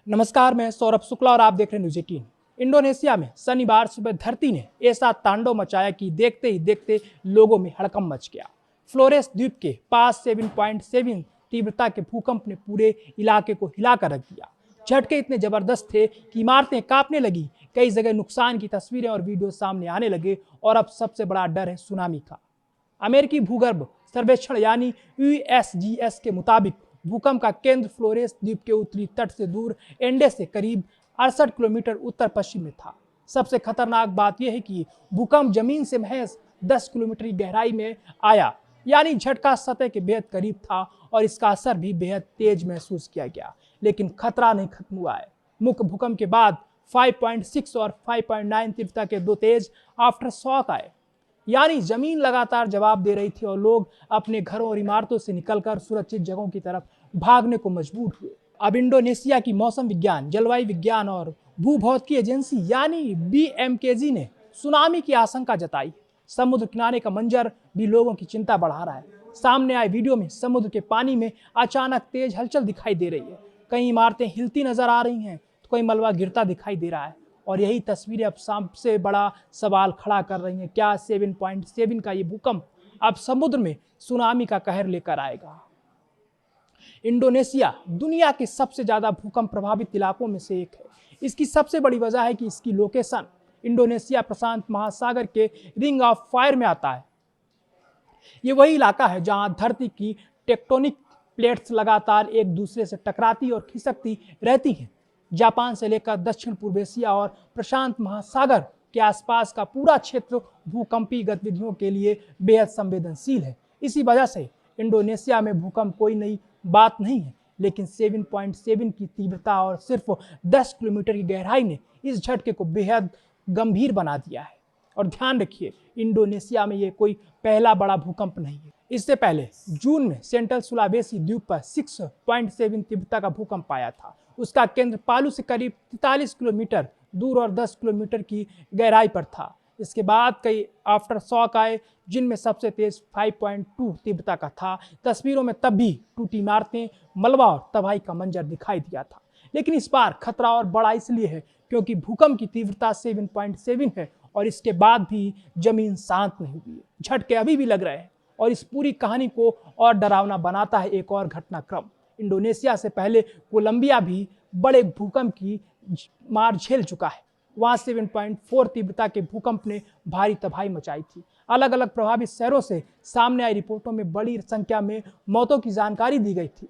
नमस्कार, मैं सौरभ शुक्ला और आप देख रहे हैं न्यूज 18। इंडोनेशिया में शनिवार सुबह धरती ने ऐसा तांडव मचाया कि देखते ही देखते लोगों में हड़कंप मच गया। फ्लोरेस द्वीप के पास 7.7 तीव्रता के भूकंप ने पूरे इलाके को हिलाकर रख दिया। झटके इतने जबरदस्त थे कि इमारतें कांपने लगी। कई जगह नुकसान की तस्वीरें और वीडियो सामने आने लगे और अब सबसे बड़ा डर है सुनामी का। अमेरिकी भूगर्भ सर्वेक्षण यानी यूएसजीएस के मुताबिक भूकंप का केंद्र फ्लोरेस द्वीप के उत्तरी तट से दूर एंडे से करीब 68 किलोमीटर उत्तर पश्चिम में था। सबसे खतरनाक बात यह है कि भूकंप जमीन से महज 10 किलोमीटर की गहराई में आया, यानी झटका सतह के बेहद करीब था और इसका असर भी बेहद तेज महसूस किया गया। लेकिन खतरा नहीं खत्म हुआ है। मुख्य भूकंप के बाद 5.6 और 5.9 तीव्रता के दो तेज आफ्टर शॉक आए, यानी जमीन लगातार जवाब दे रही थी और लोग अपने घरों और इमारतों से निकलकर सुरक्षित जगहों की तरफ भागने को मजबूर हुए। अब इंडोनेशिया की मौसम विज्ञान, जलवायु विज्ञान और भूभौतिकी एजेंसी यानी बीएमकेजी ने सुनामी की आशंका जताई। समुद्र किनारे का मंजर भी लोगों की चिंता बढ़ा रहा है। सामने आए वीडियो में समुद्र के पानी में अचानक तेज हलचल दिखाई दे रही है। कई इमारतें हिलती नजर आ रही हैं तो कई मलबा गिरता दिखाई दे रहा है। और यही तस्वीरें अब सबसे बड़ा सवाल खड़ा कर रही हैं, क्या 7.7 का ये भूकंप अब समुद्र में सुनामी का कहर लेकर आएगा? इंडोनेशिया दुनिया के सबसे ज्यादा भूकंप प्रभावित इलाकों में से एक है। इसकी सबसे बड़ी वजह है कि इसकी लोकेशन इंडोनेशिया प्रशांत महासागर के रिंग ऑफ फायर में आता है। ये वही इलाका है जहां धरती की टेक्टोनिक प्लेट्स लगातार एक दूसरे से टकराती और खिसकती रहती हैं। जापान से लेकर दक्षिण पूर्व एशिया और प्रशांत महासागर के आसपास का पूरा क्षेत्र भूकंपीय गतिविधियों के लिए बेहद संवेदनशील है। इसी वजह से इंडोनेशिया में भूकंप कोई नई बात नहीं है, लेकिन 7.7 की तीव्रता और सिर्फ 10 किलोमीटर की गहराई ने इस झटके को बेहद गंभीर बना दिया है। और ध्यान रखिए, इंडोनेशिया में ये कोई पहला बड़ा भूकंप नहीं है। इससे पहले जून में सेंट्रल सुलावेसी द्वीप पर 6.7 तीव्रता का भूकंप आया था। उसका केंद्र पालू से करीब 43 किलोमीटर दूर और 10 किलोमीटर की गहराई पर था। इसके बाद कई आफ्टर शॉक आए, जिनमें सबसे तेज 5.2 तीव्रता का था। तस्वीरों में तब भी टूटी इमारतें, मलबा और तबाही का मंजर दिखाई दिया था। लेकिन इस बार खतरा और बड़ा इसलिए है क्योंकि भूकंप की तीव्रता 7.7 है और इसके बाद भी जमीन शांत नहीं हुई है। झटके अभी भी लग रहे हैं और इस पूरी कहानी को और डरावना बनाता है एक और घटनाक्रम। इंडोनेशिया से पहले कोलंबिया भी बड़े भूकंप की मार झेल चुका है। वहां 7.4 तीव्रता के भूकंप ने भारी तबाही मचाई थी। अलग अलग प्रभावित शहरों से सामने आई रिपोर्टों में बड़ी संख्या में मौतों की जानकारी दी गई थी।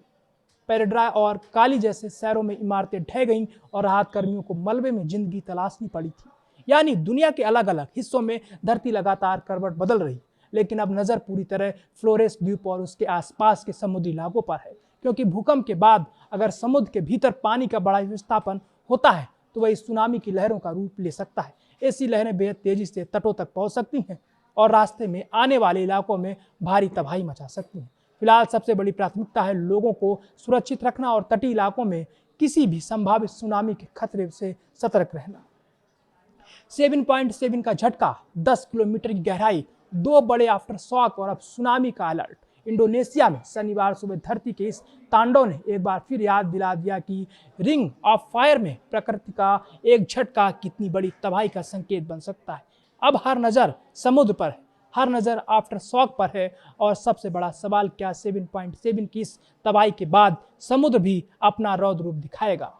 पेरेड्रा और काली जैसे शहरों में इमारतें ढह गईं और राहत कर्मियों को मलबे में जिंदगी तलाशनी पड़ी थी। यानी दुनिया के अलग अलग हिस्सों में धरती लगातार करवट बदल रही। लेकिन अब नजर पूरी तरह फ्लोरेस द्वीप और उसके आसपास के समुद्री इलाकों पर है, क्योंकि भूकंप के बाद अगर समुद्र के भीतर पानी का बड़ा विस्थापन होता है तो वह सुनामी की लहरों का रूप ले सकता है। ऐसी लहरें बेहद तेजी से तटों तक पहुंच सकती हैं और रास्ते में आने वाले इलाकों में भारी तबाही मचा सकती हैं। फिलहाल सबसे बड़ी प्राथमिकता है लोगों को सुरक्षित रखना और तटीय इलाकों में किसी भी संभावित सुनामी के खतरे से सतर्क रहना। 7.7 का झटका, 10 किलोमीटर की गहराई, दो बड़े आफ्टर शॉक और अब सुनामी का अलर्ट। इंडोनेशिया में शनिवार सुबह धरती के इस तांडव ने एक बार फिर याद दिला दिया कि रिंग ऑफ फायर में प्रकृति का एक झटका कितनी बड़ी तबाही का संकेत बन सकता है। अब हर नजर समुद्र पर है, हर नजर आफ्टर शॉक पर है और सबसे बड़ा सवाल, क्या 7.7 की इस तबाही के बाद समुद्र भी अपना रौद्र रूप दिखाएगा?